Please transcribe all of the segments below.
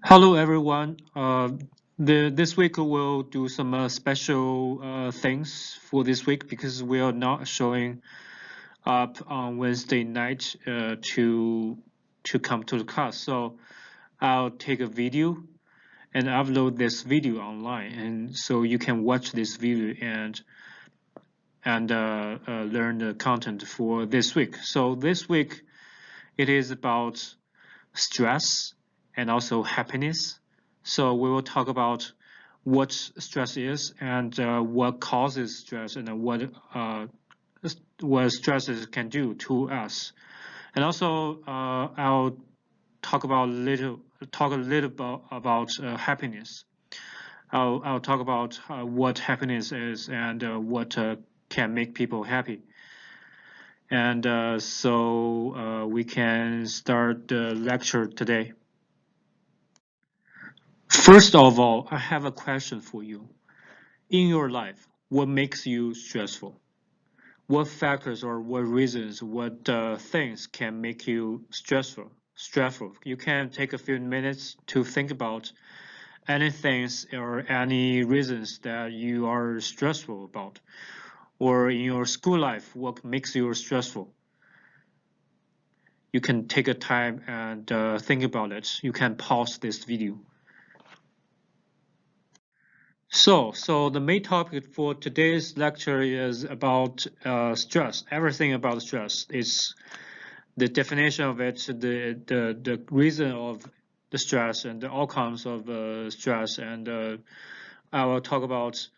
Hello everyone. This week we'll do some special things for this week because we are not showing up on Wednesday night to come to the class. So I'll take a video and upload this video online, and so you can watch this video and learn the content for this week. So this week it is about stress and also happiness. So we will talk about what stress is and what causes stress and what stresses can do to us. And also I'll talk a little about happiness. I'll talk about what happiness is and what can make people happy. And we can start the lecture today. First of all, I have a question for you. In your life, what makes you stressful? What factors or what reasons, what things can make you stressful? You can take a few minutes to think about any things or any reasons that you are stressful about. Or in your school life, what makes you stressful? You can take a time and think about it. You can pause this video. So the main topic for today's lecture is about stress. Everything about stress is the definition of it, the reason of the stress and the outcomes of stress, and I will talk about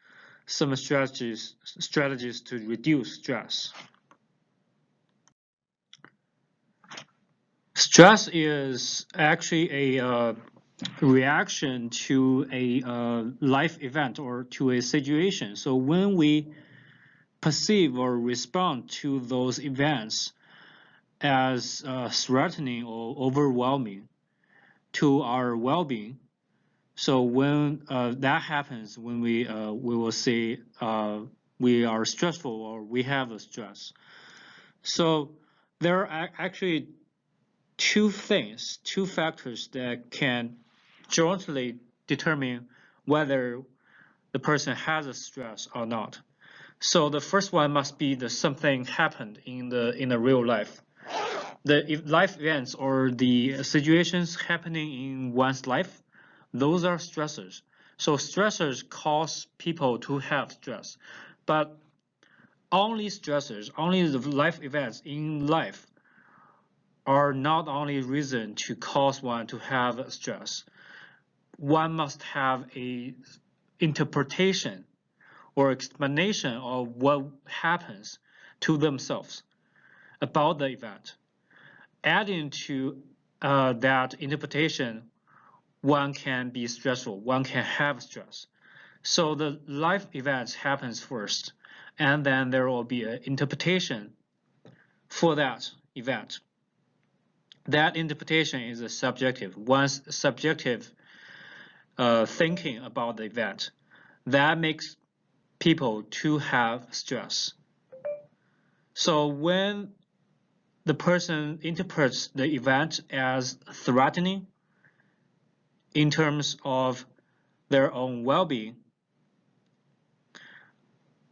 some strategies to reduce stress. Stress is actually a reaction to a life event or to a situation. So when we perceive or respond to those events as threatening or overwhelming to our well-being, so when that happens, when we will say we are stressful or we have a stress. So there are actually two factors that can jointly determine whether the person has a stress or not. So the first one must be the something happened in the real life. The life events or the situations happening in one's life, those are stressors. So stressors cause people to have stress, but only the life events in life are not only reason to cause one to have stress. One must have a interpretation or explanation of what happens to themselves about the event. Adding to that interpretation, one can be stressful, one can have stress. So the life events happens first, and then there will be an interpretation for that event. That interpretation is a subjective, one's subjective thinking about the event. That makes people to have stress. So when the person interprets the event as threatening in terms of their own well-being,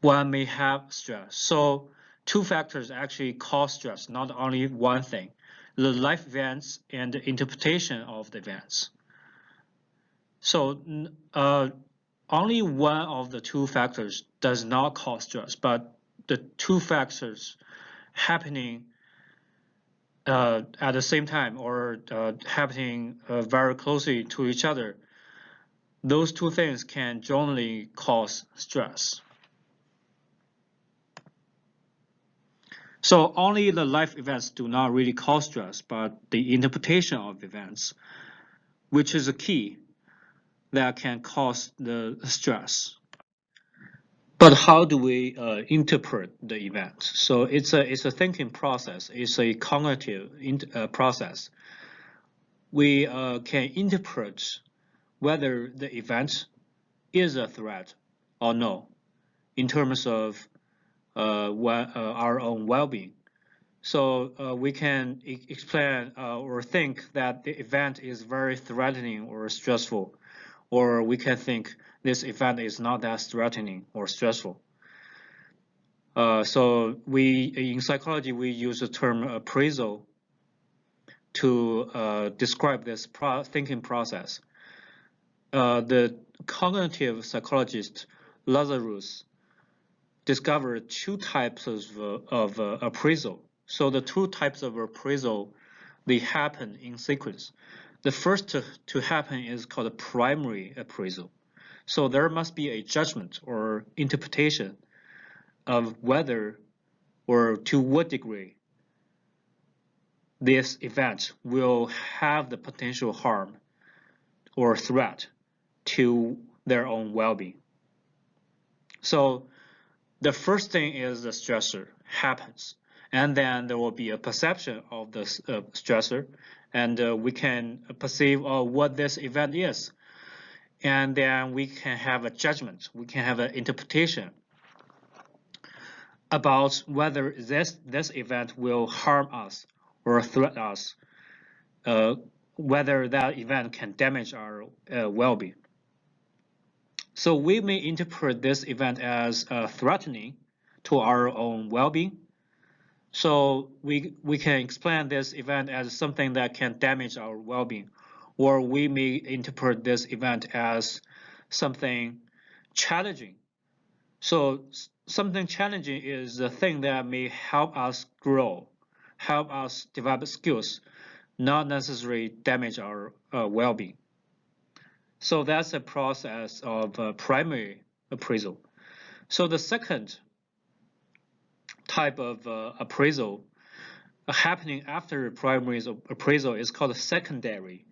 one may have stress. So two factors actually cause stress, not only one thing, the life events and the interpretation of the events. So only one of the two factors does not cause stress, but the two factors happening at the same time or happening very closely to each other, those two things can jointly cause stress. So only the life events do not really cause stress, but the interpretation of events, which is a key that can cause the stress. But how do we interpret the event? So it's a thinking process. It's a cognitive process. We can interpret whether the event is a threat or no in terms of our own well-being. So we can explain or think that the event is very threatening or stressful, or we can think this event is not that threatening or stressful. So in psychology, we use the term appraisal to describe this thinking process. The cognitive psychologist Lazarus discovered two types of appraisal. So the two types of appraisal, they happen in sequence. The first to happen is called primary appraisal. So there must be a judgment or interpretation of whether or to what degree this event will have the potential harm or threat to their own well-being. So the first thing is the stressor happens, and then there will be a perception of the stressor, and we can perceive what this event is, and then we can have a judgment, we can have an interpretation about whether this event will harm us or threat us, whether that event can damage our well-being. So we may interpret this event as threatening to our own well-being. So we can explain this event as something that can damage our well-being, or we may interpret this event as something challenging. So something challenging is the thing that may help us grow, help us develop skills, not necessarily damage our well-being. So that's a process of primary appraisal. So the second type of appraisal happening after primary appraisal is called secondary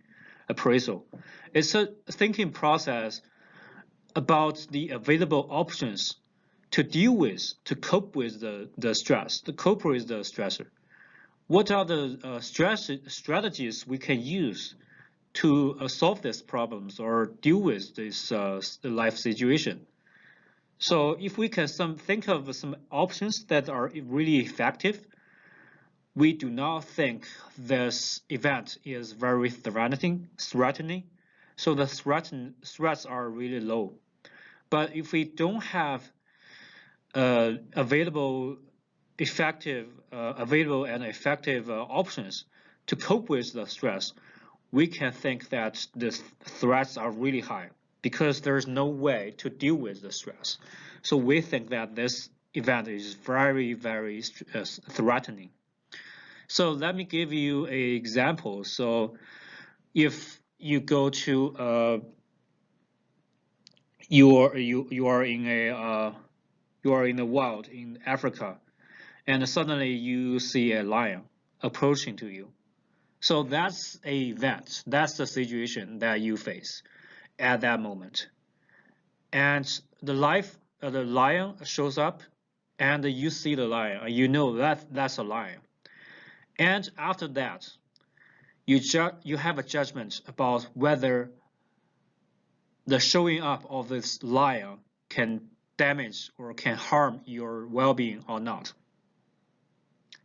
appraisal. It's a thinking process about the available options to deal with, to cope with the stress, to cope with the stressor. What are the strategies we can use to solve these problems or deal with this life situation? So if we can think of some options that are really effective, we do not think this event is very threatening. So the threats are really low. But if we don't have available and effective options to cope with the stress, we can think that the threats are really high because there's no way to deal with the stress. So we think that this event is very, very threatening. So let me give you an example. So if you go to you are in the wild in Africa, and suddenly you see a lion approaching to you. So that's an event. That's the situation that you face at that moment. And the lion shows up, and you see the lion. You know that's a lion. And after that, you have a judgment about whether the showing up of this lion can damage or can harm your well-being or not.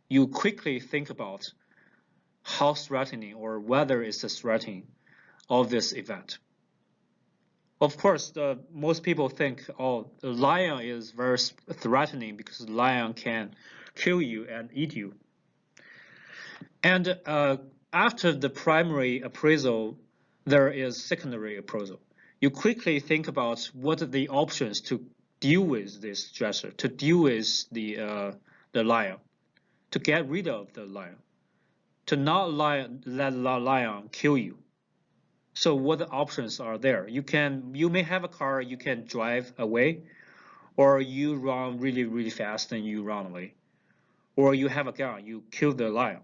You quickly think about how threatening or whether it's a threatening of this event. Of course, most people think, oh, the lion is very threatening because the lion can kill you and eat you. And after the primary appraisal, there is secondary appraisal. You quickly think about what are the options to deal with this stressor, to deal with the lion, to get rid of the lion, to not let the lion kill you. So what options are there? You may have a car, you can drive away, or you run really, really fast and you run away, or you have a gun, you kill the lion.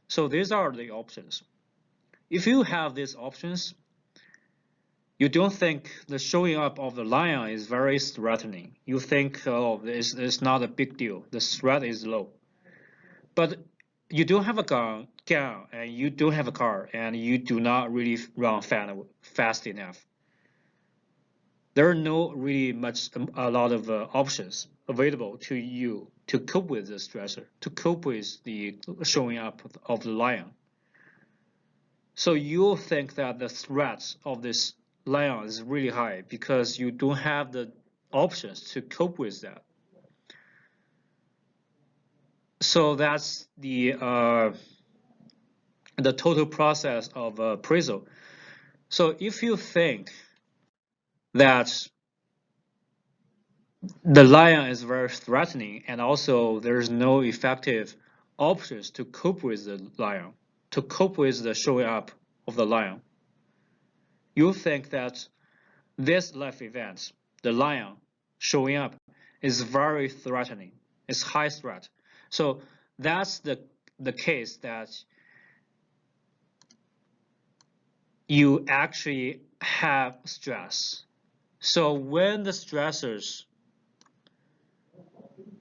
So these are the options. If you have these options, you don't think the showing up of the lion is very threatening. You think, oh, it's not a big deal. The threat is low. But you don't have a gun, and you don't have a car, and you do not really run fast enough. There are no really a lot of options. available to you to cope with the stressor, to cope with the showing up of the lion. So you'll think that the threat of this lion is really high because you don't have the options to cope with that. So that's the total process of appraisal. So if you think that the lion is very threatening and also there's no effective options to cope with the lion, to cope with the showing up of the lion, you think that this life event, the lion showing up, is very threatening. It's high threat. So that's the case that you actually have stress. So when the stressors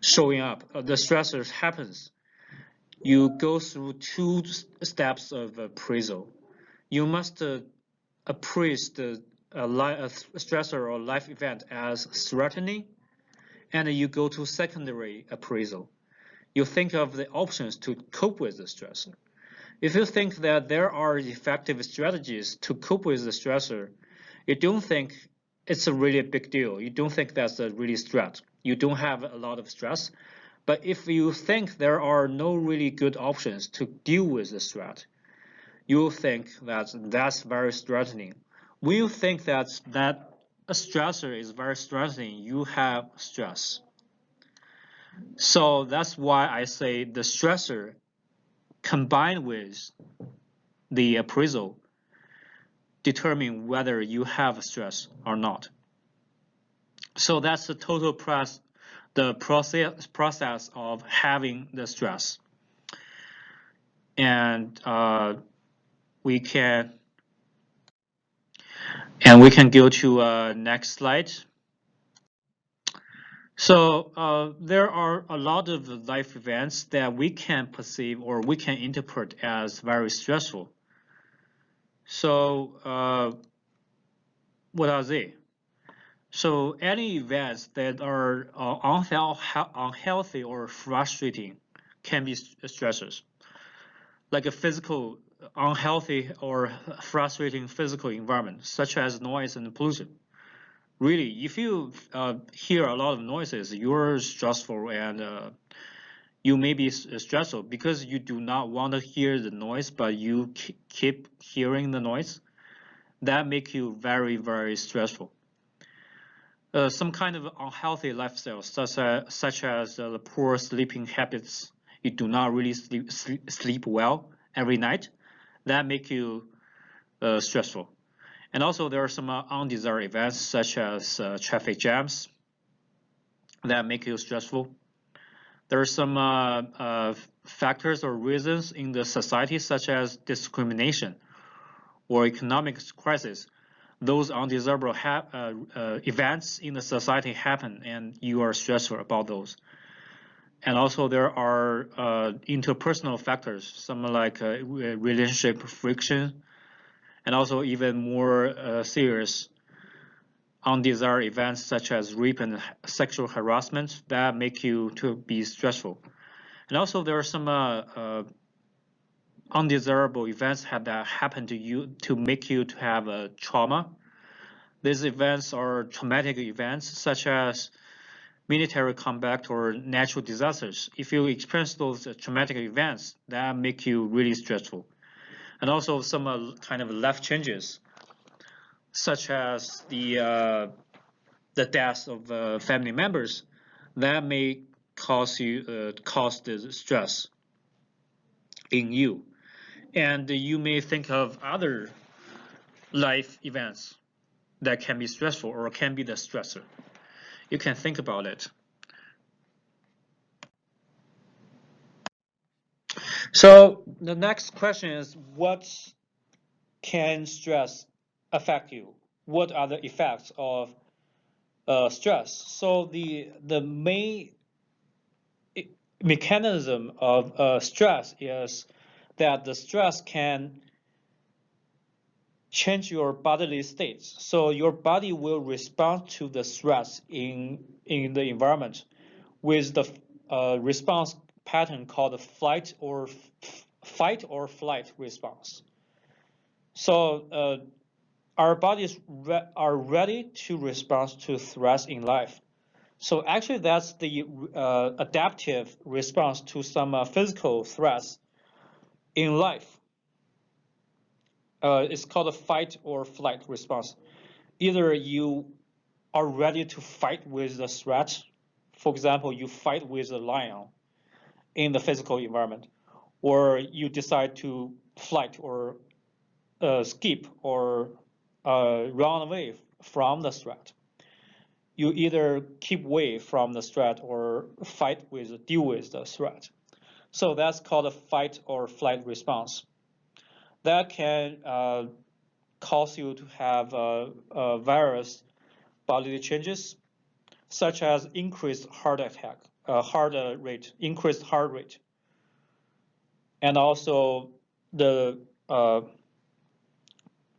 showing up, the stressors happens, you go through two steps of appraisal. You must appraise the stressor or life event as threatening, and you go to secondary appraisal. You think of the options to cope with the stressor. If you think that there are effective strategies to cope with the stressor, you don't think it's a really big deal. You don't think that's a really threat. You don't have a lot of stress. But if you think there are no really good options to deal with the threat, you think that that's very threatening. When you think that a stressor is very threatening, you have stress. So that's why I say the stressor combined with the appraisal determine whether you have stress or not. So that's the total process of having the stress. And we can go to next slide. So there are a lot of life events that we can perceive or we can interpret as very stressful. So what are they? So any events that are unhealthy or frustrating can be stressors, like a physical unhealthy or frustrating physical environment, such as noise and pollution. Really, if you hear a lot of noises, you're stressful and you may be stressful because you do not want to hear the noise, but you keep hearing the noise. That makes you very, very stressful. Some kind of unhealthy lifestyle, such as the poor sleeping habits. You do not really sleep well every night. That make you stressful. And also there are some undesired events such as traffic jams that make you stressful. There are some factors or reasons in the society such as discrimination or economic crisis. Those undesirable events in the society happen and you are stressful about those. And also there are interpersonal factors, some like relationship friction, and also even more serious undesired events such as rape and sexual harassment that make you to be stressful. And also there are some undesirable events that happen to you to make you to have a trauma. These events are traumatic events such as military combat or natural disasters. If you experience those traumatic events, that make you really stressful. And also some kind of life changes, such as the death of family members, that may cause the stress in you. And you may think of other life events that can be stressful or can be the stressor. You can think about it. So the next question is, what can stress affect you? What are the effects of stress? So the main mechanism of stress is that the stress can change your bodily states. So your body will respond to the stress in the environment with the response pattern called the fight or flight response. So our bodies are ready to respond to threats in life. So actually, that's the adaptive response to some physical threats in life. It's called a fight or flight response. Either you are ready to fight with the threat. For example, you fight with a lion in the physical environment, or you decide to flight or skip or run away from the threat. You either keep away from the threat or deal with the threat. So that's called a fight or flight response. That can cause you to have various bodily changes, such as increased heart rate, increased heart rate, and also the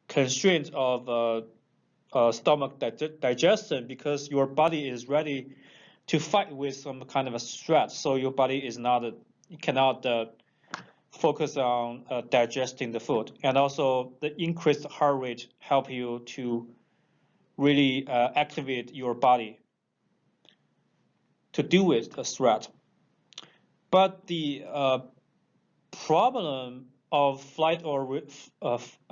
constraint of stomach digestion, because your body is ready to fight with some kind of a threat. So your body is not, cannot focus on digesting the food. And also the increased heart rate help you to really activate your body to deal with the threat. But the problem of fight or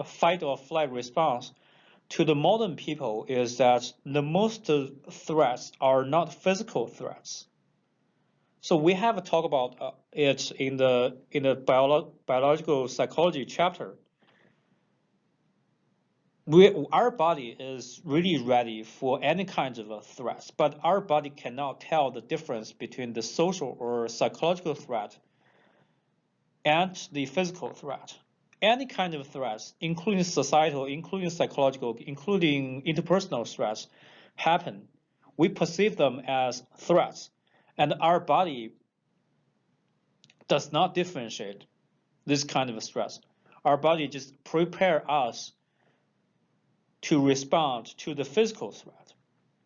flight response to the modern people is that the most threats are not physical threats. So we have talked about it in the biological psychology chapter. Our body is really ready for any kinds of threats, but our body cannot tell the difference between the social or psychological threat and the physical threat. Any kind of threats, including societal, including psychological, including interpersonal threats, happen. We perceive them as threats, and our body does not differentiate this kind of stress. Our body just prepares us to respond to the physical threat.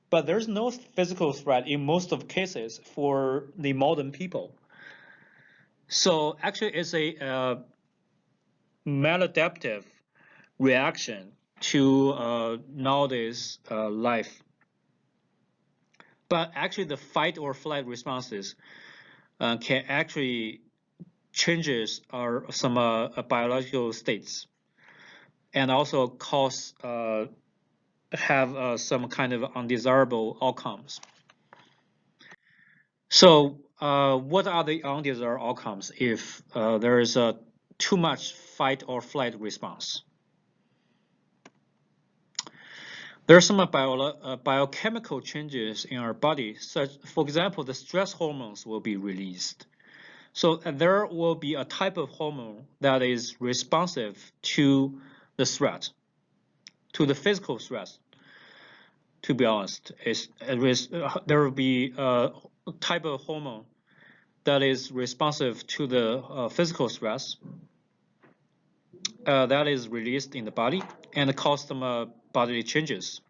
But there's no physical threat in most of cases for the modern people. So actually it's a maladaptive reaction to nowadays life. But actually the fight or flight responses can actually changes some biological states, and also cause have some kind of undesirable outcomes. So what are the undesirable outcomes if there is a too much fight or flight response? There are some biochemical changes in our body, such, for example, the stress hormones will be released. So there will be a type of hormone that is responsive to the threat, to the physical threat. To be honest, there will be a type of hormone that is responsive to the physical stress that is released in the body and cause some bodily changes.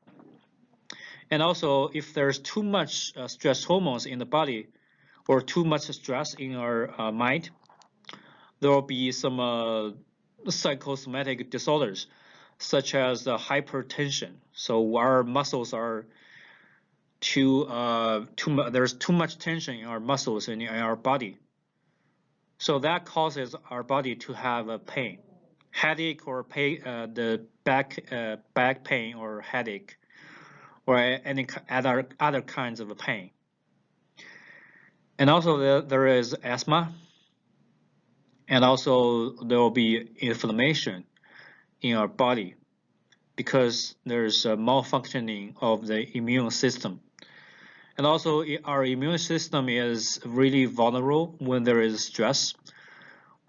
And also, if there's too much stress hormones in the body or too much stress in our mind, there will be some psychosomatic disorders, such as hypertension. So our muscles are there's too much tension in our muscles and in our body. So that causes our body to have a pain, headache, or the back pain or headache, or any other kinds of pain. And also there is asthma, and also there will be inflammation in our body because there's a malfunctioning of the immune system. And also our immune system is really vulnerable when there is stress.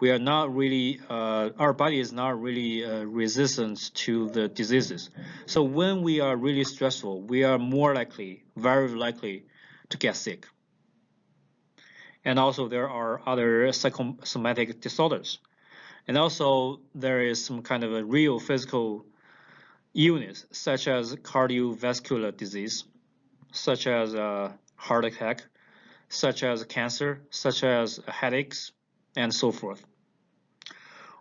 We are not really, our body is not really resistant to the diseases. So when we are really stressful, we are more likely, very likely to get sick. And also there are other psychosomatic disorders. And also there is some kind of a real physical illness, such as cardiovascular disease, such as heart attack, such as cancer, such as headaches, and so forth.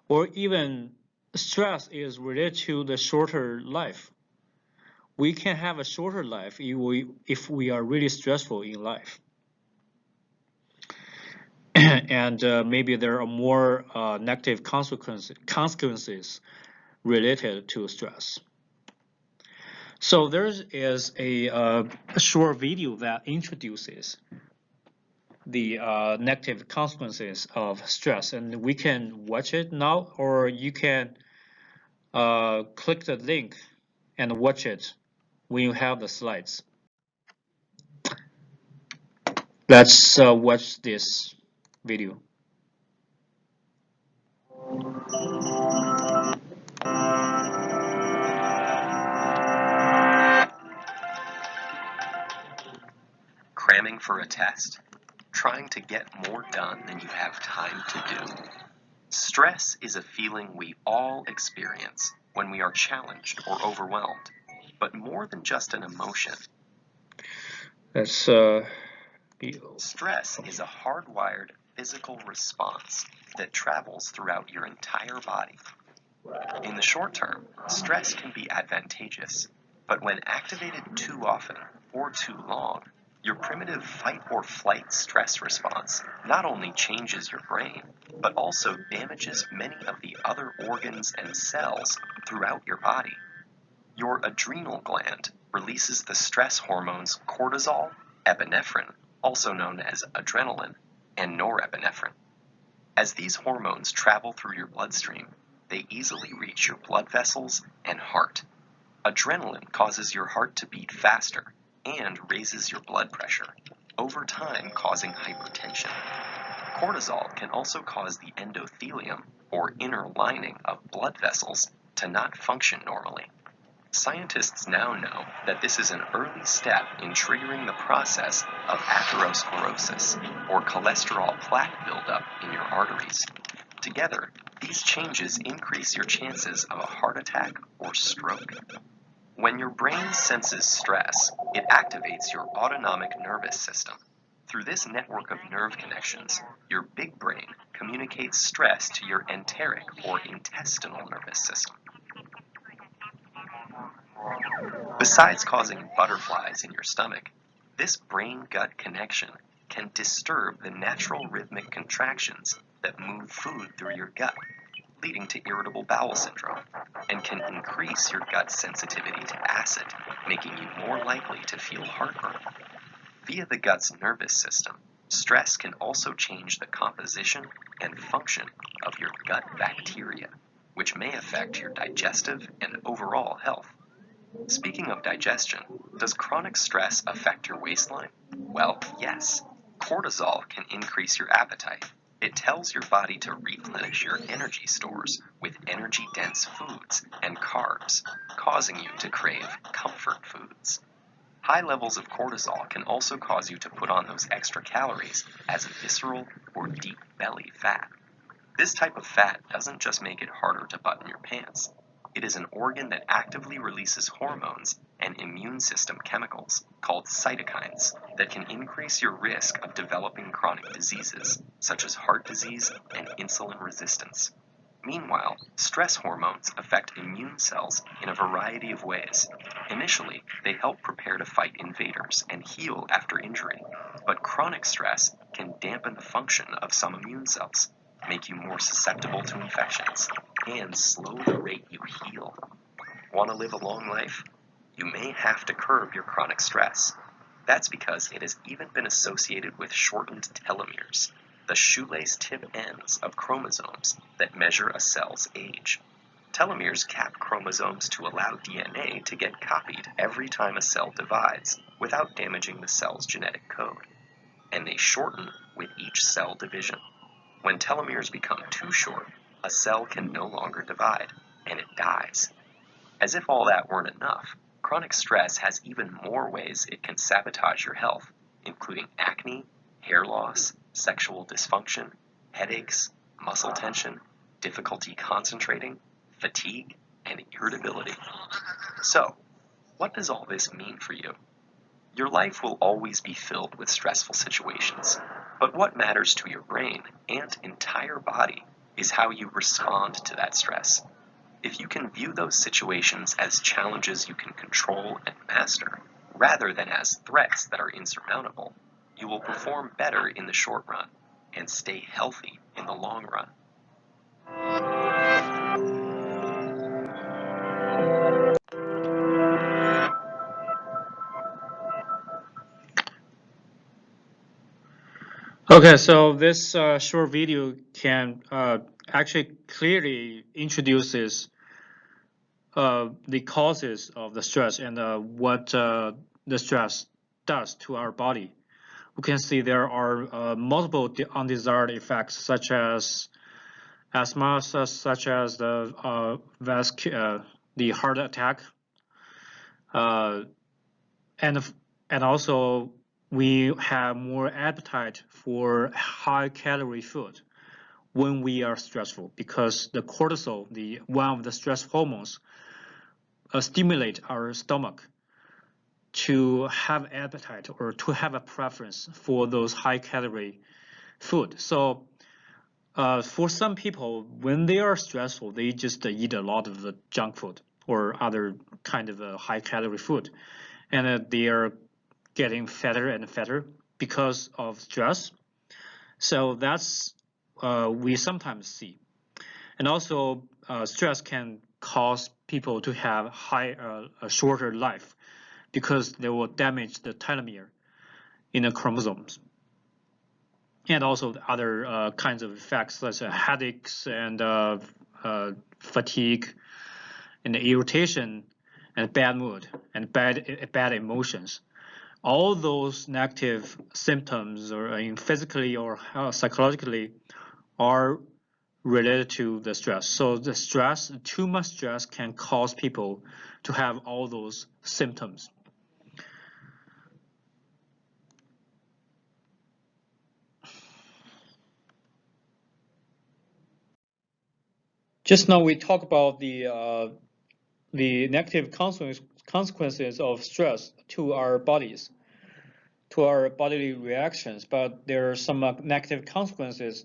Or even stress is related to the shorter life. We can have a shorter life if we are really stressful in life. And maybe there are more negative consequences related to stress. So there is a short video that introduces the negative consequences of stress, and we can watch it now, or you can click the link and watch it when you have the slides. Let's watch this video. Cramming for a test. Trying to get more done than you have time to do. Stress is a feeling we all experience when we are challenged or overwhelmed, but more than just an emotion. Stress is a hardwired physical response that travels throughout your entire body. In the short term, stress can be advantageous, but when activated too often or too long, your primitive fight or flight stress response not only changes your brain, but also damages many of the other organs and cells throughout your body. Your adrenal gland releases the stress hormones cortisol, epinephrine, also known as adrenaline, and norepinephrine. As these hormones travel through your bloodstream, they easily reach your blood vessels and heart. Adrenaline causes your heart to beat faster and raises your blood pressure, over time causing hypertension. Cortisol can also cause the endothelium, or inner lining of blood vessels, to not function normally. Scientists now know that this is an early step in triggering the process of atherosclerosis, or cholesterol plaque buildup in your arteries. Together, these changes increase your chances of a heart attack or stroke. When your brain senses stress, it activates your autonomic nervous system. Through this network of nerve connections, your big brain communicates stress to your enteric or intestinal nervous system. Besides causing butterflies in your stomach, this brain-gut connection can disturb the natural rhythmic contractions that move food through your gut, leading to irritable bowel syndrome, and can increase your gut sensitivity to acid, making you more likely to feel heartburn. Via the gut's nervous system, stress can also change the composition and function of your gut bacteria, which may affect your digestive and overall health. Speaking of digestion, does chronic stress affect your waistline? Well, yes. Cortisol can increase your appetite. It tells your body to replenish your energy stores with energy-dense foods and carbs, causing you to crave comfort foods. High levels of cortisol can also cause you to put on those extra calories as visceral or deep belly fat. This type of fat doesn't just make it harder to button your pants. It is an organ that actively releases hormones and immune system chemicals called cytokines that can increase your risk of developing chronic diseases such as heart disease and insulin resistance. Meanwhile, stress hormones affect immune cells in a variety of ways. Initially, they help prepare to fight invaders and heal after injury, but chronic stress can dampen the function of some immune cells, make you more susceptible to infections, and slow the rate you heal. Want to live a long life? You may have to curb your chronic stress. That's because it has even been associated with shortened telomeres, the shoelace tip ends of chromosomes that measure a cell's age. Telomeres cap chromosomes to allow DNA to get copied every time a cell divides without damaging the cell's genetic code, and they shorten with each cell division. When telomeres become too short, a cell can no longer divide, and it dies. As if all that weren't enough, chronic stress has even more ways it can sabotage your health, including acne, hair loss, sexual dysfunction, headaches, muscle tension, difficulty concentrating, fatigue, and irritability. So, what does all this mean for you? Your life will always be filled with stressful situations, but what matters to your brain and entire body is how you respond to that stress. If you can view those situations as challenges you can control and master, rather than as threats that are insurmountable, you will perform better in the short run and stay healthy in the long run. Okay, so this short video can actually clearly introduces the causes of the stress and what the stress does to our body. We can see there are multiple undesired effects such as asthma, such as the heart attack, uh, and also we have more appetite for high calorie food when we are stressful because the cortisol, one of the stress hormones, stimulate our stomach to have appetite or to have a preference for those high calorie food. So for some people, when they are stressful, they just eat a lot of the junk food or other kind of high calorie food, and they are getting fatter and fatter because of stress. So that's we sometimes see. And also stress can cause people to have a shorter life because they will damage the telomere in the chromosomes. And also the other kinds of effects such as headaches and fatigue and irritation and bad mood and bad emotions. All those negative symptoms or physically or psychologically are related to the stress. So the stress, too much stress can cause people to have all those symptoms. Just now we talked about the negative consequences of stress to our bodies, to our bodily reactions, but there are some negative consequences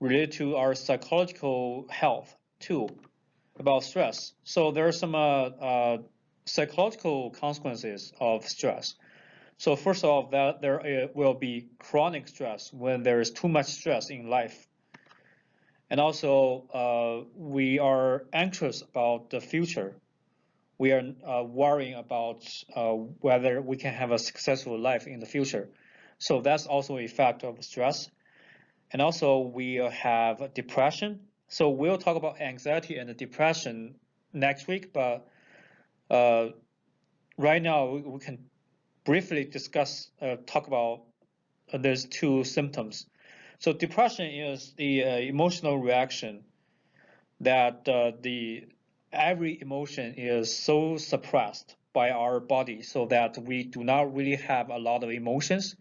related to our psychological health too about stress. So there are some psychological consequences of stress. So first of all, that there will be chronic stress when there is too much stress in life. And also, we are anxious about the future. We are worrying about whether we can have a successful life in the future. So that's also a effect of stress. And also we have depression. So we'll talk about anxiety and depression next week, but right now we can briefly talk about those two symptoms. So depression is the emotional reaction that every emotion is so suppressed by our body so that we do not really have a lot of emotions.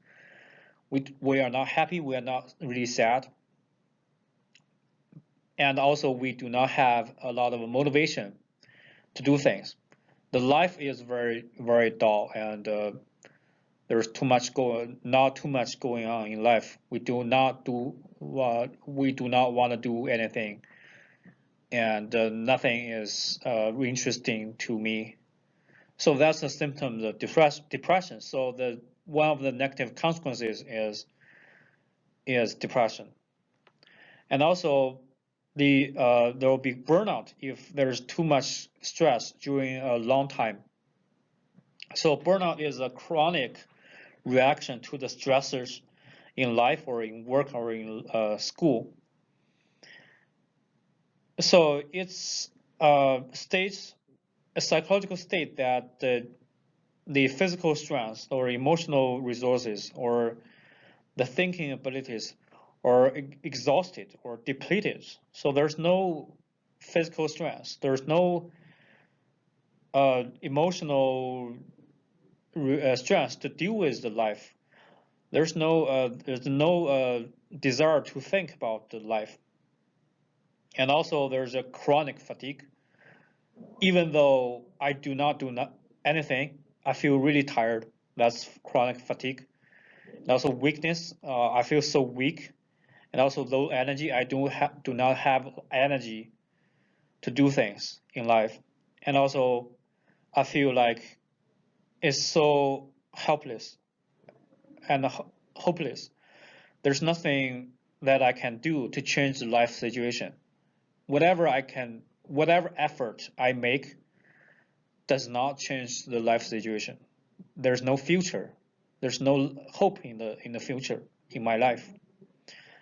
We are not happy, we are not really sad, and also we do not have a lot of motivation to do things. The life is very, very dull, and there's not too much going on in life. We do not want to do anything, and nothing is interesting to me. So that's the symptom of depression. So one of the negative consequences is depression, and also there will be burnout if there's too much stress during a long time. So burnout is a chronic reaction to the stressors in life or in work or in school. So it's states a psychological state that the physical strength or emotional resources or the thinking abilities are exhausted or depleted. So there's no physical strength. There's no emotional strength to deal with the life. There's no desire to think about the life. And also there's a chronic fatigue. Even though I do not anything, I feel really tired. That's chronic fatigue. And also weakness. I feel so weak, and also low energy. I do not have energy to do things in life, and also I feel like it's so helpless and hopeless. There's nothing that I can do to change the life situation. Whatever effort I make does not change the life situation. There's no future. There's no hope in the future in my life.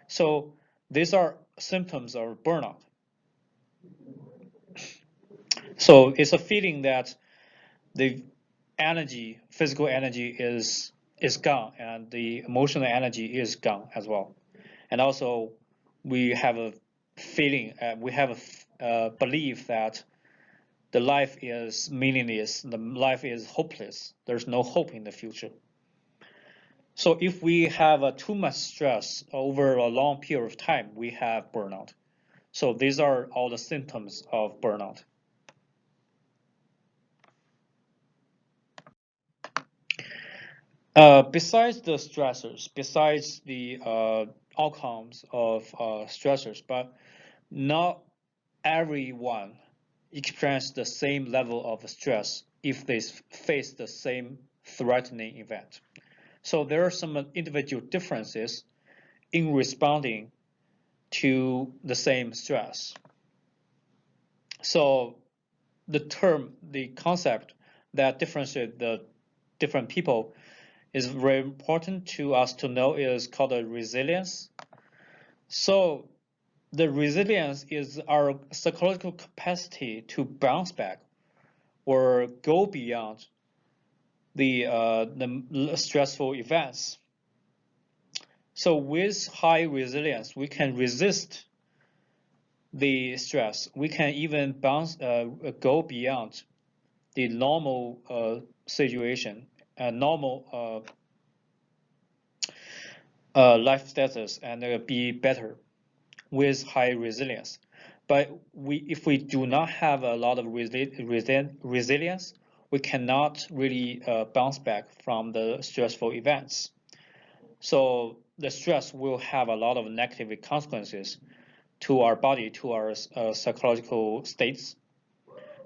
So these are symptoms of burnout. So it's a feeling that the energy, physical energy is gone, and the emotional energy is gone as well. And also, we have a feeling, we have a belief that the life is meaningless, the life is hopeless. There's no hope in the future. So if we have too much stress over a long period of time, we have burnout. So these are all the symptoms of burnout. Besides the stressors, besides the outcomes of stressors, but not everyone experience the same level of stress if they face the same threatening event. So there are some individual differences in responding to the same stress. So the concept that differentiates the different people is very important to us to know is called a resilience. So the resilience is our psychological capacity to bounce back or go beyond the stressful events. So with high resilience, we can resist the stress. We can even go beyond the normal situation, normal life status, and be better with high resilience. But if we do not have a lot of resilience, we cannot really bounce back from the stressful events. So the stress will have a lot of negative consequences to our body, to our psychological states.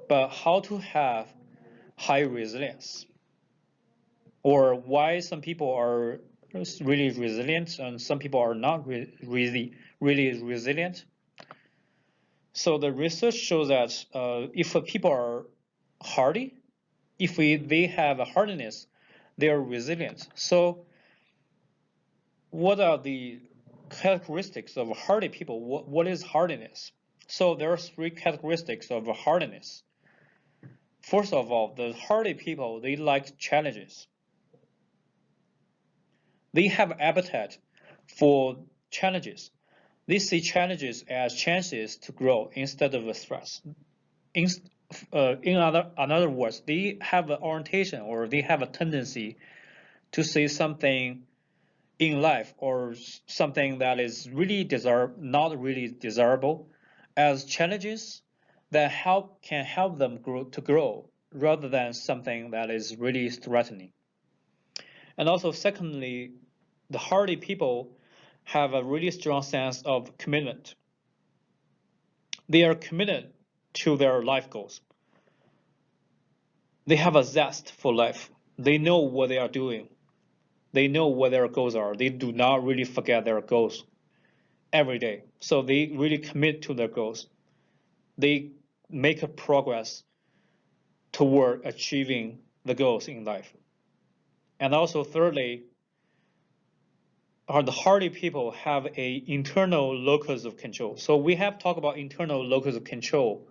But how to have high resilience, or why some people are really resilient and some people are not really resilient? So the research shows that if people are hardy, if they have a hardiness, they are resilient. So what are the characteristics of hardy people? What is hardiness? So there are three characteristics of hardiness. First of all, the hardy people, they like challenges. They have appetite for challenges. They see challenges as chances to grow instead of a threat. In other words, they have an orientation or they have a tendency to see something in life or something that is really not really desirable as challenges that can help them to grow rather than something that is really threatening. And also, secondly, the hardy people have a really strong sense of commitment. They are committed to their life goals. They have a zest for life. They know what they are doing. They know what their goals are. They do not really forget their goals every day. So they really commit to their goals. They make a progress toward achieving the goals in life. And also, thirdly, the hardy people have a internal locus of control. So we have talked about internal locus of control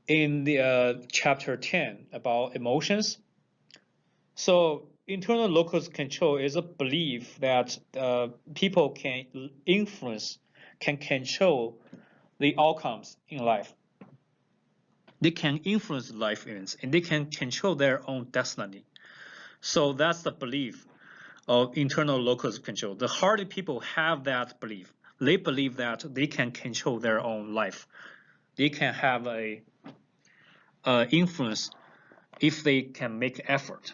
in the chapter 10 about emotions. So internal locus of control is a belief that people can control the outcomes in life. They can influence life events and they can control their own destiny. So that's the belief of internal locus of control. The hardy people have that belief. They believe that they can control their own life. They can have a influence if they can make effort.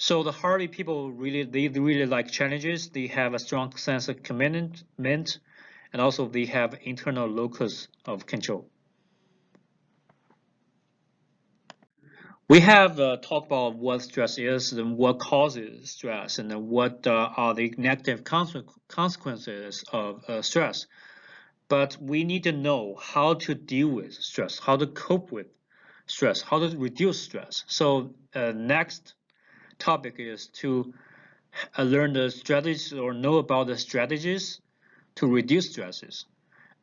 So the Hardy people they really like challenges. They have a strong sense of commitment, and also they have internal locus of control. We have talked about what stress is and what causes stress and what are the negative consequences of stress. But we need to know how to deal with stress, how to cope with stress, how to reduce stress. So next topic is to learn the strategies or know about the strategies to reduce stresses.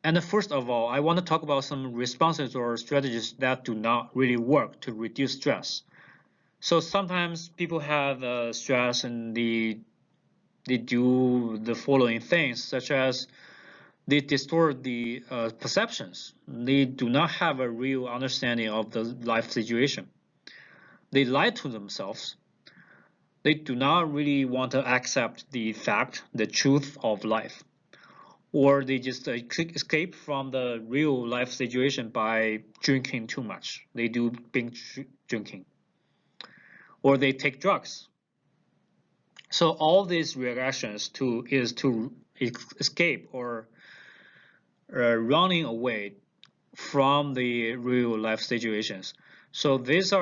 And first of all, I want to talk about some responses or strategies that do not really work to reduce stress. So sometimes people have stress and they do the following things, such as they distort the perceptions. They do not have a real understanding of the life situation. They lie to themselves. They do not really want to accept the fact, the truth of life. Or they just escape from the real life situation by drinking too much. They do binge drinking. Or they take drugs. So all these reactions is to escape or running away from the real life situations. So these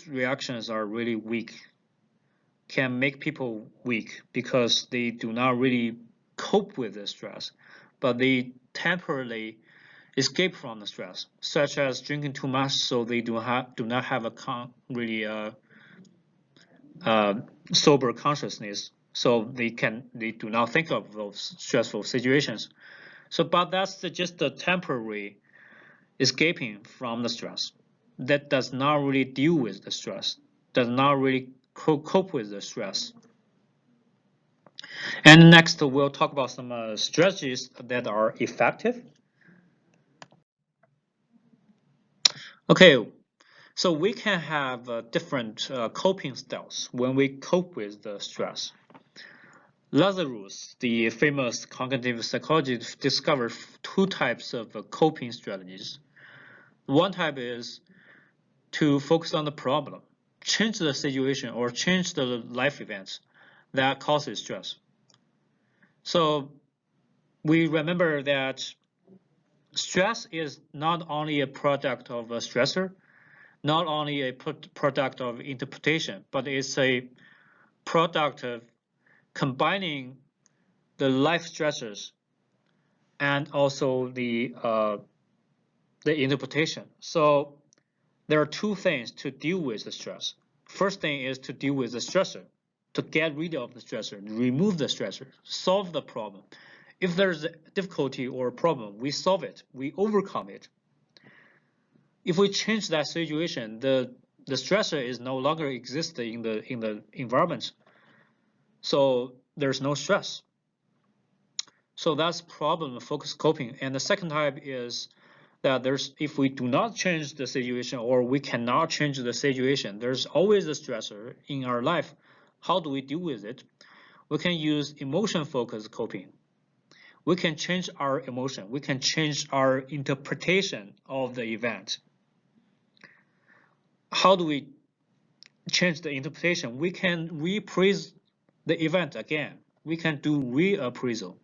reactions are really weak, can make people weak because they do not really cope with the stress, but they temporarily escape from the stress, such as drinking too much, so they do not have a really sober consciousness, so they do not think of those stressful situations. So, but that's just a temporary escaping from the stress. That does not really deal with the stress, does not really cope with the stress. And next, we'll talk about some strategies that are effective. Okay, so we can have different coping styles when we cope with the stress. Lazarus, the famous cognitive psychologist, discovered two types of coping strategies. One type is to focus on the problem, change the situation or change the life events that causes stress. So we remember that stress is not only a product of a stressor, not only a product of interpretation, but it's a product of combining the life stressors and also the interpretation. So there are two things to deal with the stress. First thing is to deal with the stressor, to get rid of the stressor, remove the stressor, solve the problem. If there's a difficulty or a problem, we solve it, we overcome it. If we change that situation, the stressor is no longer existing in the environment, so there's no stress. So that's problem focused coping. And the second type is that if we do not change the situation or we cannot change the situation, there's always a stressor in our life. How do we deal with it? We can use emotion focused coping. We can change our emotion. We can change our interpretation of the event. How do we change the interpretation? We can reappraise the event again. We can do reappraisal.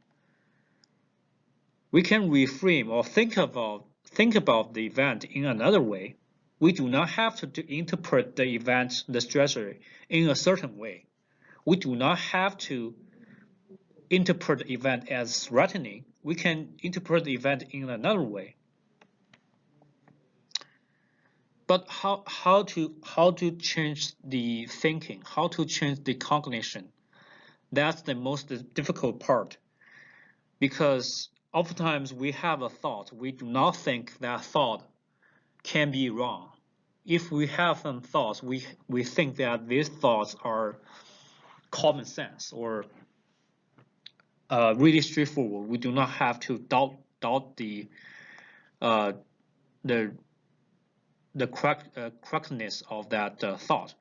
We can reframe or think about the event in another way. We do not have to interpret the event, the stressor, in a certain way. We do not have to interpret the event as threatening. We can interpret the event in another way. But how to change the thinking, how to change the cognition? That's the most difficult part, because oftentimes we have a thought, we do not think that thought can be wrong. If we have some thoughts, we think that these thoughts are common sense or really straightforward. We do not have to doubt the correctness of that thought.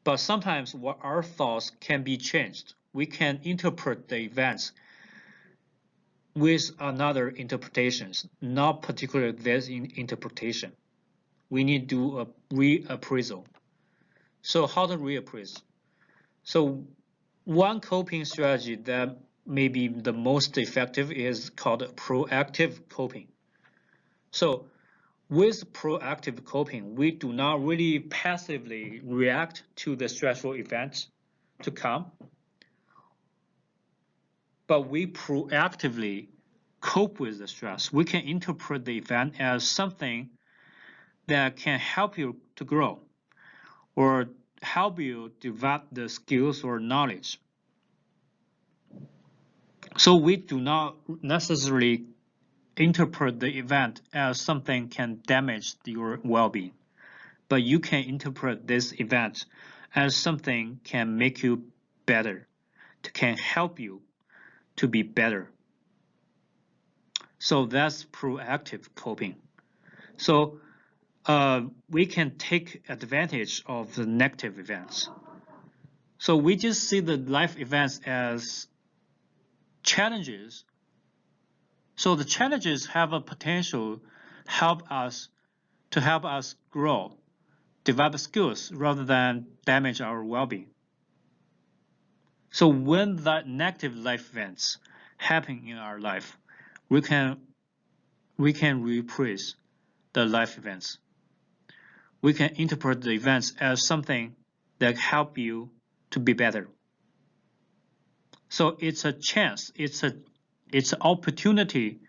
But sometimes our thoughts can be changed. We can interpret the events with another interpretations, not particularly this interpretation. We need to do a reappraisal. So how to reappraise? So one coping strategy that may be the most effective is called proactive coping. So with proactive coping, we do not really passively react to the stressful events to come, but we proactively cope with the stress. We can interpret the event as something that can help you to grow or help you develop the skills or knowledge. So we do not necessarily interpret the event as something can damage your well-being, but you can interpret this event as something can make you better, can help you to be better. So that's proactive coping. So we can take advantage of the negative events. So we just see the life events as challenges. So the challenges have a potential help us grow, develop skills rather than damage our well-being. So when that negative life events happen in our life, we can reprise the life events. We can interpret the events as something that help you to be better. So it's a chance, it's an opportunity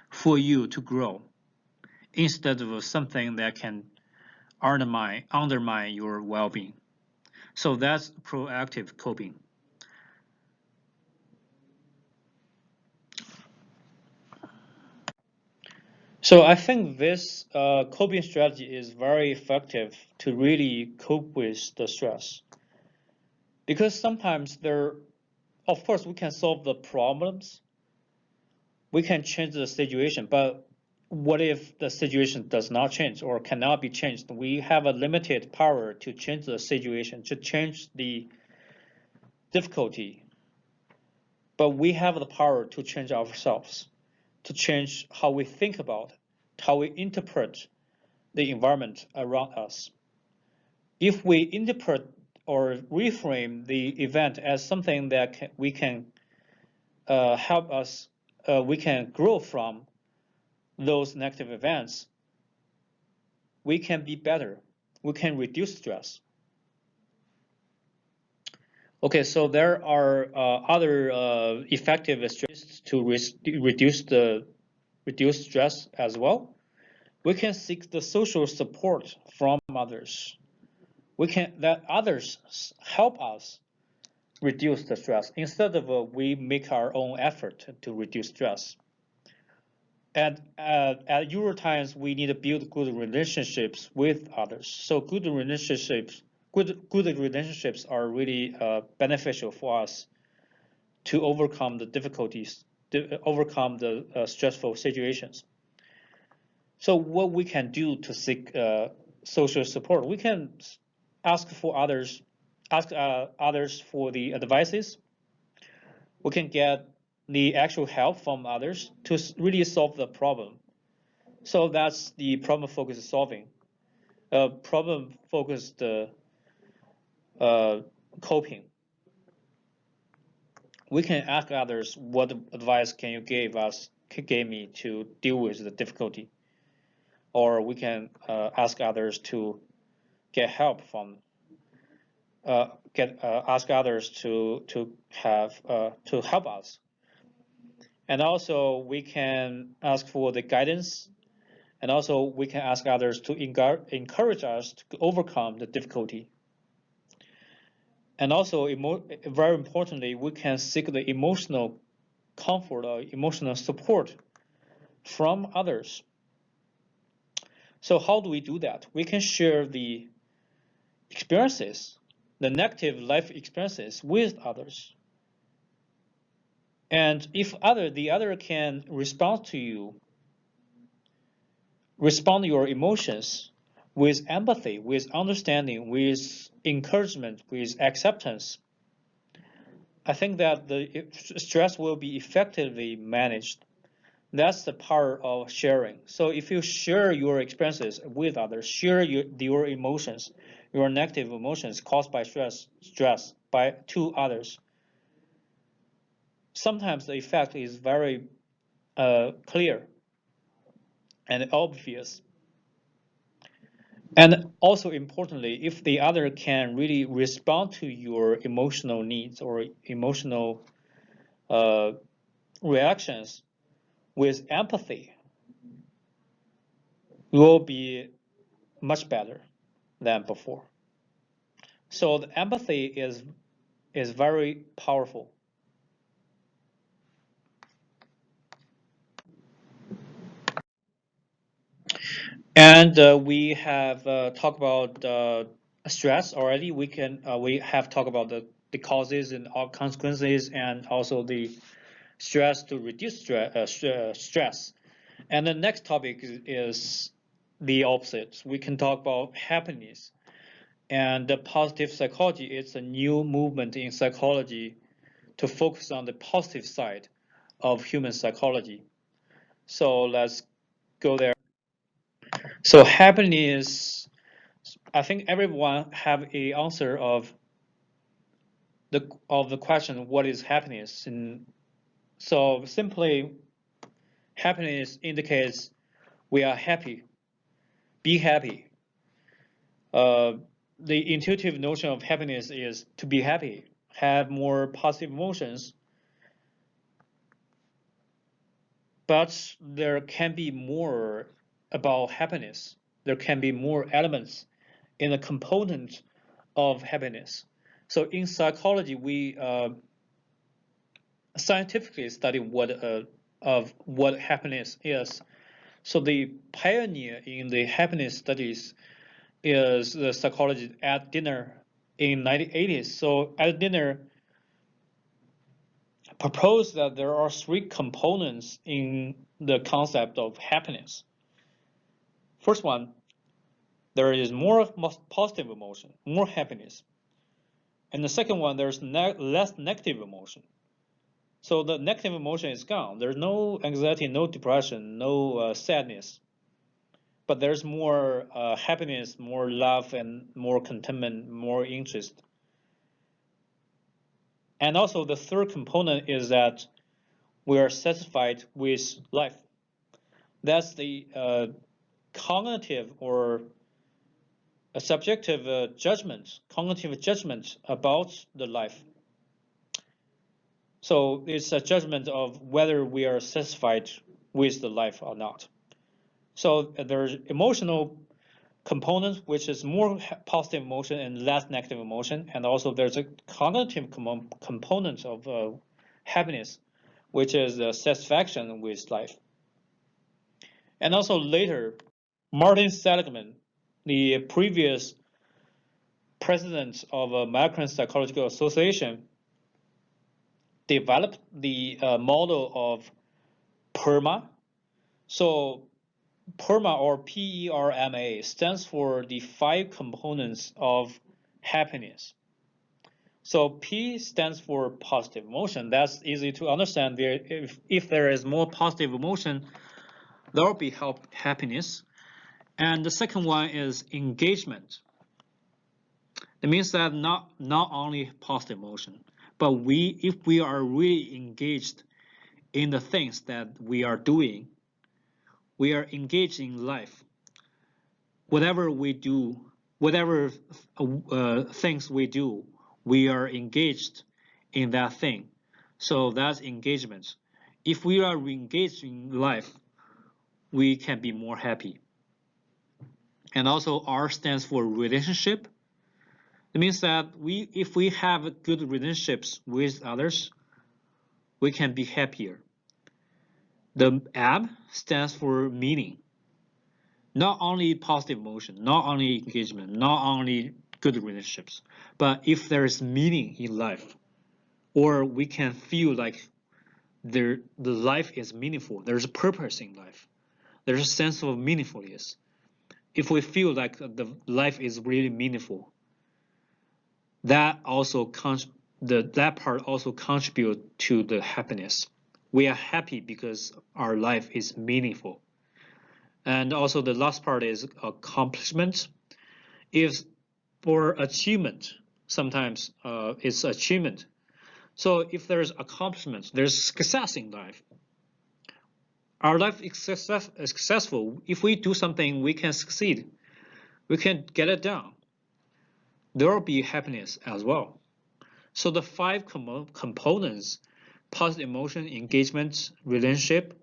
for you to grow instead of something that can undermine your well-being. So that's proactive coping. So I think this coping strategy is very effective to really cope with the stress. Because sometimes of course, we can solve the problems, we can change the situation, but what if the situation does not change or cannot be changed? We have a limited power to change the situation, to change the difficulty, but we have the power to change ourselves, to change how we think about it, how we interpret the environment around us. If we interpret or reframe the event as something that we can help us, we can grow from those negative events, we can be better. We can reduce stress. Okay, so there are other effective strategies to reduce stress as well. We can seek the social support from others. We can let others help us reduce the stress instead of we make our own effort to reduce stress. And at Eurotimes, we need to build good relationships with others. So good relationships are really beneficial for us to overcome the difficulties, to overcome the stressful situations. So what we can do to seek social support, we can ask others for the advices. We can get the actual help from others to really solve the problem. So that's the problem-focused solving. Problem-focused coping. We can ask others, what advice can you give me to deal with the difficulty? Or we can ask others to get help from, ask others to help us. And also we can ask for the guidance, and also we can ask others to encourage us to overcome the difficulty. And also, very importantly, we can seek the emotional comfort or emotional support from others. So how do we do that? We can share the experiences, the negative life experiences with others. And if the other can respond to your emotions with empathy, with understanding, with encouragement, with acceptance, I think that the stress will be effectively managed. That's the power of sharing. So if you share your experiences with others, share your emotions, your negative emotions caused by stress to others. Sometimes the effect is very clear and obvious. And also importantly, if the other can really respond to your emotional needs or emotional reactions with empathy, you will be much better than before. So the empathy is very powerful. And we have talked about stress already. We have talked about the causes and all consequences, and also the stress to reduce stress. And the next topic is the opposite. We can talk about happiness and the positive psychology. It's a new movement in psychology to focus on the positive side of human psychology. So let's go there. So happiness, I think everyone have a answer of the question, what is happiness? And so simply, happiness indicates we are happy, be happy. The intuitive notion of happiness is to be happy, have more positive emotions. But there can be more about happiness. There can be more elements in the component of happiness. So in psychology, we scientifically study what happiness is. So the pioneer in the happiness studies is the psychologist Ed Diner in 1980s. So Ed Diner proposed that there are three components in the concept of happiness. First one, there is more positive emotion, more happiness. And the second one, there's less negative emotion. So the negative emotion is gone. There's no anxiety, no depression, no sadness. But there's more happiness, more love, and more contentment, more interest. And also the third component is that we are satisfied with life. That's the cognitive or a subjective judgment, cognitive judgment about the life. So it's a judgment of whether we are satisfied with the life or not. So there's emotional component, which is more positive emotion and less negative emotion. And also there's a cognitive component of happiness, which is the satisfaction with life. And also later, Martin Seligman, the previous president of American Psychological Association, developed the model of PERMA. So PERMA, or PERMA, stands for the 5 components of happiness. So P stands for positive emotion. That's easy to understand. If there is more positive emotion, there will be happiness. And the second one is engagement. It means that not only positive emotion, but if we are really engaged in the things that we are doing, we are engaged in life. Whatever we do, whatever things we do, we are engaged in that thing. So that's engagement. If we are engaged in life, we can be more happy. And also R stands for relationship. It means that if we have good relationships with others, we can be happier. The M stands for meaning. Not only positive emotion, not only engagement, not only good relationships, but if there is meaning in life, or we can feel like the life is meaningful, there's a purpose in life, there's a sense of meaningfulness. If we feel like the life is really meaningful, that part also contributes to the happiness. We are happy because our life is meaningful. And also the last part is accomplishment. If or achievement. Sometimes it's achievement. So if there's accomplishment, there's success in life. Our life is successful. If we do something, we can succeed. We can get it done. There will be happiness as well. So the 5 components: positive emotion, engagement, relationship,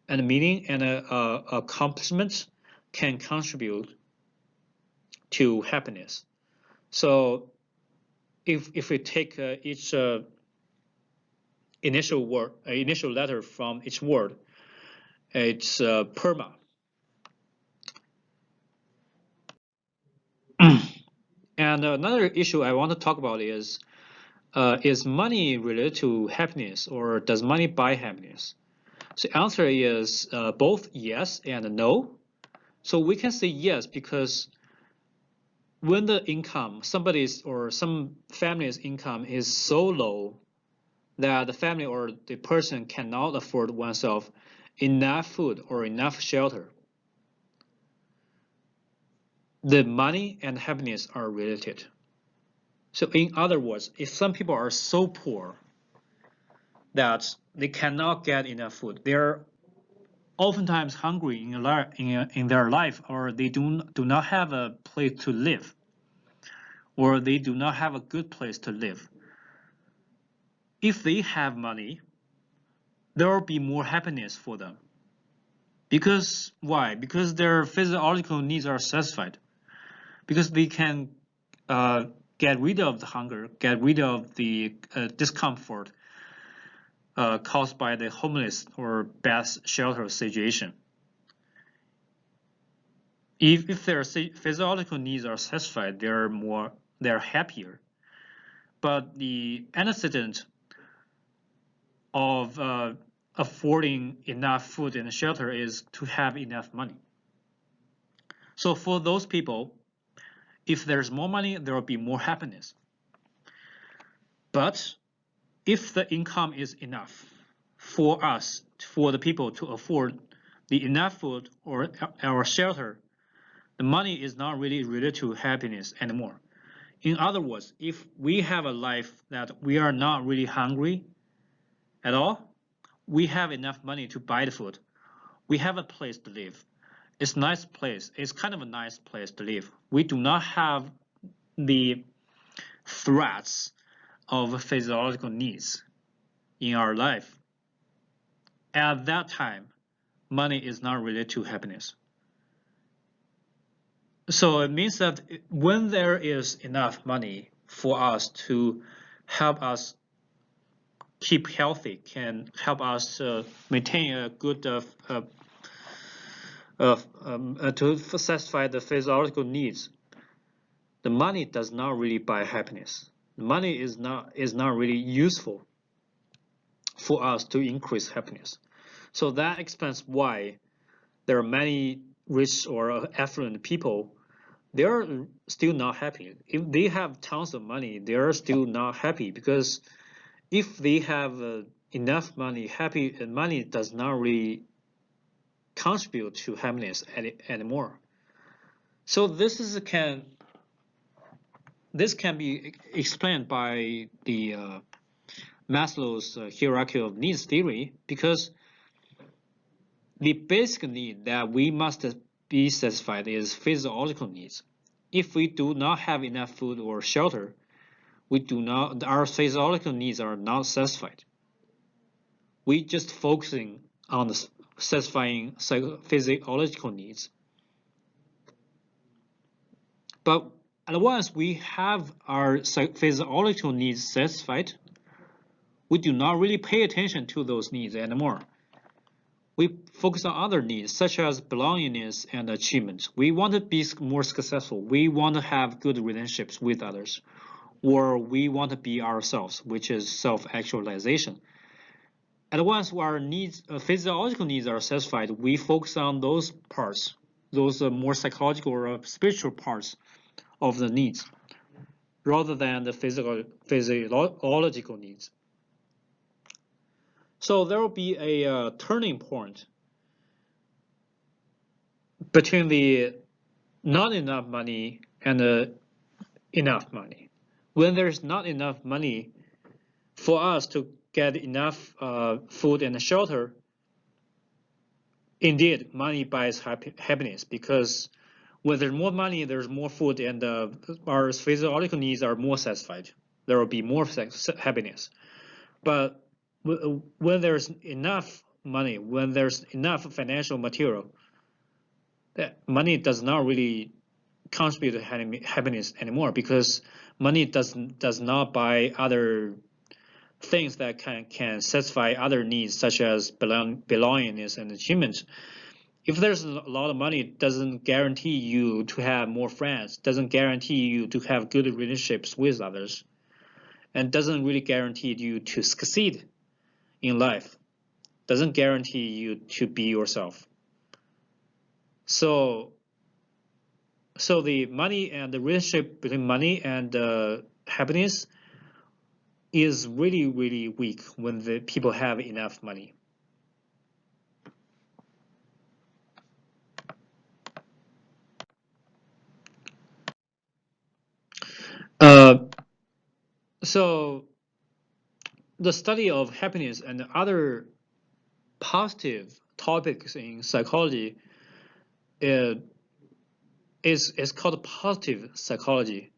and meaning and accomplishment can contribute to happiness. So if we take each initial letter from each word, it's PERMA. And another issue I want to talk about is money related to happiness, or does money buy happiness? So the answer is both yes and no. So we can say yes because when the income, somebody's or some family's income is so low that the family or the person cannot afford oneself enough food or enough shelter, the money and happiness are related. So in other words, if some people are so poor that they cannot get enough food, they're oftentimes hungry in their life, or they do not have a place to live, or they do not have a good place to live. If they have money, there will be more happiness for them. Because why? Because their physiological needs are satisfied. Because they can get rid of the hunger, get rid of the discomfort caused by the homeless or bad shelter situation. If their physiological needs are satisfied, they're happier. But the antecedent of affording enough food and shelter is to have enough money. So for those people, if there's more money, there will be more happiness. But if the income is enough for us, for the people to afford the enough food or our shelter, the money is not really related to happiness anymore. In other words, if we have a life that we are not really hungry at all, we have enough money to buy the food, we have a place to live. It's a nice place. It's kind of a nice place to live. We do not have the threats of physiological needs in our life. At that time, money is not related to happiness. So it means that when there is enough money for us to help us keep healthy, can help us maintain a good to satisfy the physiological needs, the money does not really buy happiness. The money is not really useful for us to increase happiness. So that explains why there are many rich or affluent people, they are still not happy. If they have tons of money, they are still not happy, because if they have enough money, money does not really contribute to happiness anymore. So this can be explained by the Maslow's hierarchy of needs theory, because the basic need that we must be satisfied is physiological needs. If we do not have enough food or shelter, our physiological needs are not satisfied. We just focusing on satisfying physiological needs. But once we have our physiological needs satisfied, we do not really pay attention to those needs anymore. We focus on other needs, such as belongingness and achievement. We want to be more successful. We want to have good relationships with others. Or we want to be ourselves, which is self-actualization. And once our needs, physiological needs are satisfied, we focus on those parts, those more psychological or spiritual parts of the needs, rather than the physiological needs. So there will be a turning point between the not enough money and enough money. When there's not enough money for us to get enough food and shelter, indeed, money buys happiness, because when there's more money, there's more food, and our physiological needs are more satisfied. There will be more happiness. But when there's enough money, when there's enough financial material, that money does not really contribute to happiness anymore, because money does not buy other things that can satisfy other needs, such as belongingness and achievement. If there's a lot of money, it doesn't guarantee you to have more friends, doesn't guarantee you to have good relationships with others, and doesn't really guarantee you to succeed in life, doesn't guarantee you to be yourself. So the money and the relationship between money and happiness is really, really weak when the people have enough money. So the study of happiness and other positive topics in psychology is called positive psychology.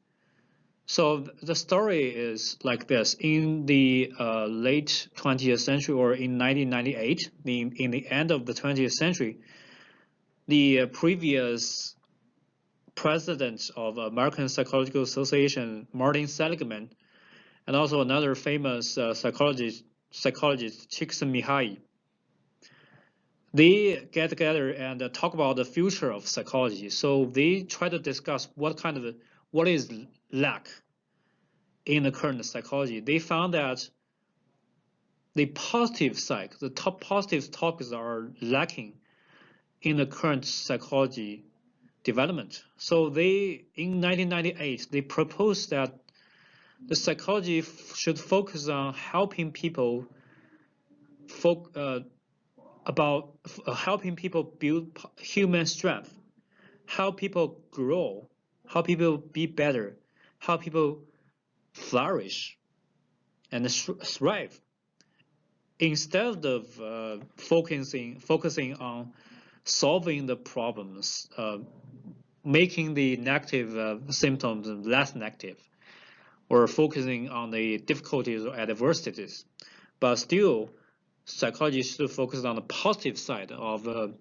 So the story is like this. In the late 20th century, or in 1998, in the end of the 20th century, the previous president of American Psychological Association, Martin Seligman, and also another famous psychologist, Csikszentmihalyi, they get together and talk about the future of psychology. So they try to discuss what is lack in the current psychology. They found that the positive psych, the top positive topics are lacking in the current psychology development. So in 1998, they proposed that the psychology should focus on helping people helping people build human strength, help people grow, help people be better, help people flourish and thrive, instead of focusing on solving the problems, making the negative symptoms less negative, or focusing on the difficulties or adversities. But still, psychology should focus on the positive side of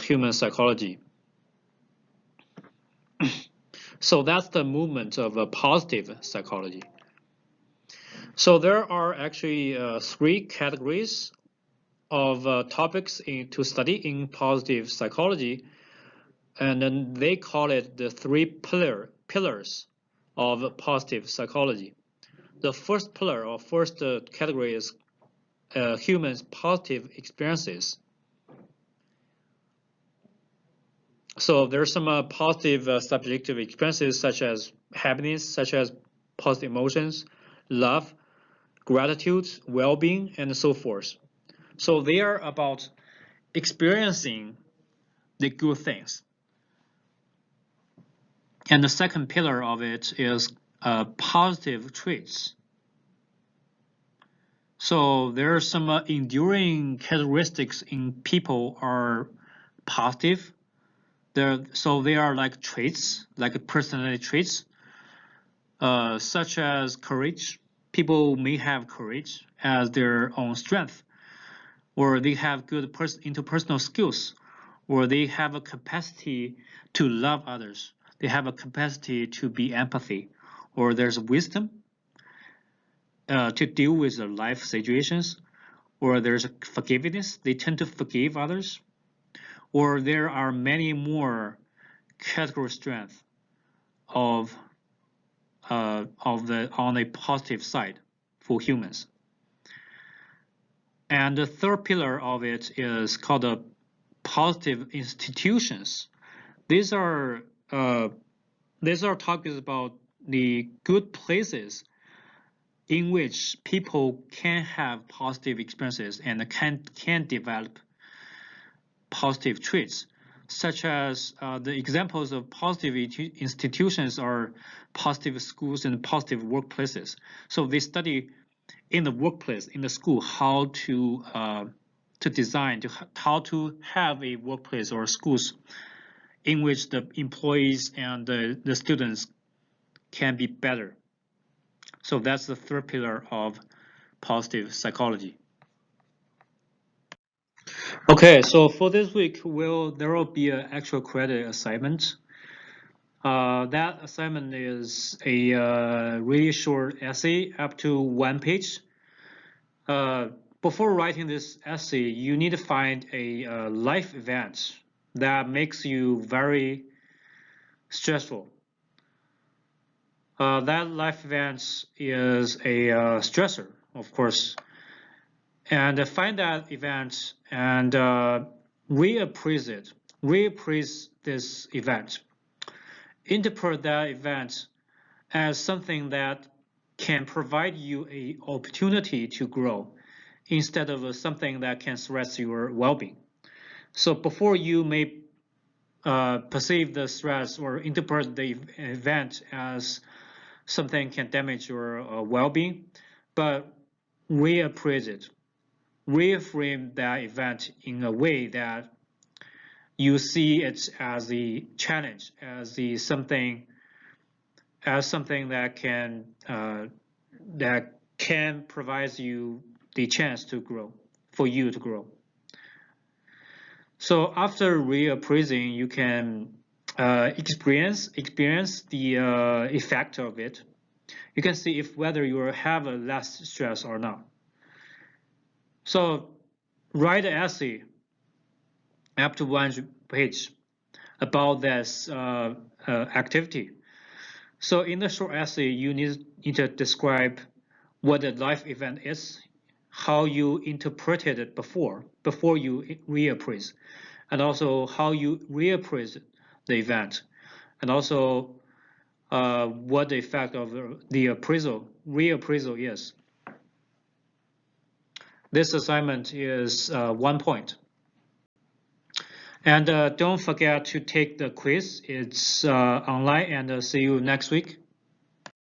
human psychology. So that's the movement of positive psychology. So there are actually 3 categories of topics to study in positive psychology, and then they call it the 3 pillars of positive psychology. The first pillar, or first category, is humans' positive experiences. So there's some positive subjective experiences, such as happiness, such as positive emotions, love, gratitude, well-being, and so forth. So they are about experiencing the good things. And the second pillar of it is positive traits. So there are some enduring characteristics in people are positive. So they are like traits, like personality traits, such as courage. People may have courage as their own strength, or they have good interpersonal skills, or they have a capacity to love others. They have a capacity to be empathy, or there's wisdom to deal with the life situations, or there's forgiveness. They tend to forgive others, or there are many more category strength on the positive side for humans. And the third pillar of it is called the positive institutions. These are topics about the good places in which people can have positive experiences and can develop positive traits. such as the examples of positive institutions are positive schools and positive workplaces. So they study in the workplace, in the school, how to design, how to have a workplace or schools in which the employees and the students can be better. So that's the third pillar of positive psychology. Okay, so for this week, there will be an actual credit assignment. That assignment is a really short essay, up to 1 page. Before writing this essay, you need to find a life event that makes you very stressful. That life event is a stressor, of course. And find that event and reappraise it. Reappraise this event. Interpret that event as something that can provide you an opportunity to grow instead of something that can stress your well-being. So before you may perceive the stress or interpret the event as something can damage your well-being, but reappraise it. Reframe that event in a way that you see it as a challenge, as something that can provide you the chance to grow, for you to grow. So after reappraising, you can experience the effect of it. You can see if whether you have a less stress or not. So write an essay up to 1 page about this activity. So in the short essay, you need to describe what the life event is, how you interpreted it before you reappraise, and also how you reappraise the event, and also what the effect of the reappraisal is. This assignment is 1 point. And don't forget to take the quiz. It's online, and see you next week.